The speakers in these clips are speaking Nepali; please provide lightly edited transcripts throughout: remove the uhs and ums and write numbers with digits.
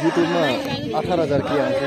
युट्युबमा 18,000 के आउँछ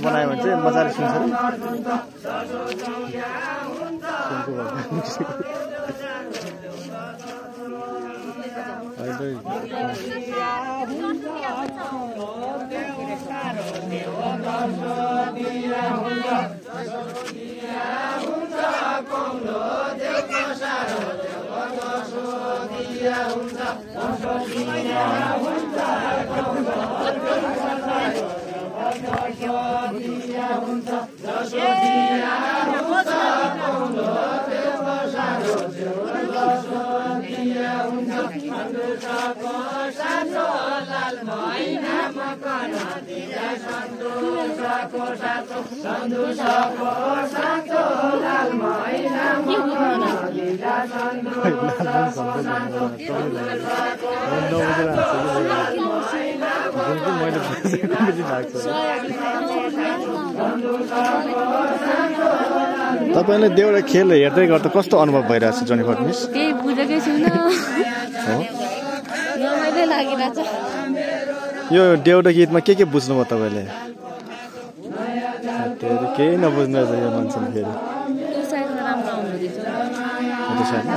बनायो भने चाहिँ मजाले सुन्छ तपाईले देउडा खेल हेर्दै गर्दा कस्तो अनुभव भइरहेछ जेनिफर मिस? केही बुझेकै छैन। रमाइलो लागिरहेछ। यो देउडा गीतमा के बुझ्नुभयो तपाईले? केही नबुझ्नु रहेछ यो मान्छेले फेरि। त्यो साइड राम्रो आउँदो रहेछ। त्यो साइड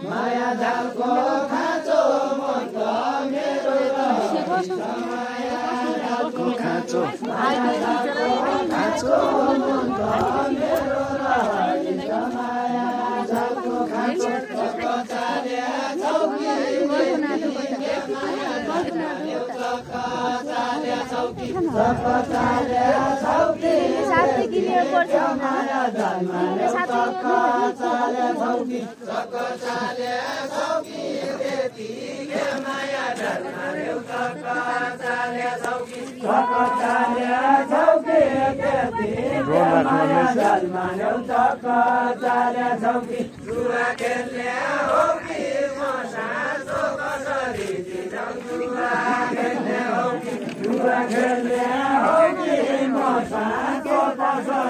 माया जालको खाँचो मन त मेरो माया जालको खाँचो खाँचो मन त मेरो माया जालको खाँचो कचार्या चौकी कचार्या चौकी कचार्या चौकी साथै किनेर पर्छ माया जालमा कचार्या चौकी कचार्या चौकी त्यति के माया जालमा एउटा कचार्या चौकी कचार्या चौकी त्यति के माया जालमा एउटा कचार्या चौकी जुवा खेल्ने हो कि मसासो कसरी दिन्छौ जुवा खेल्ने हो कि मसासो कसरी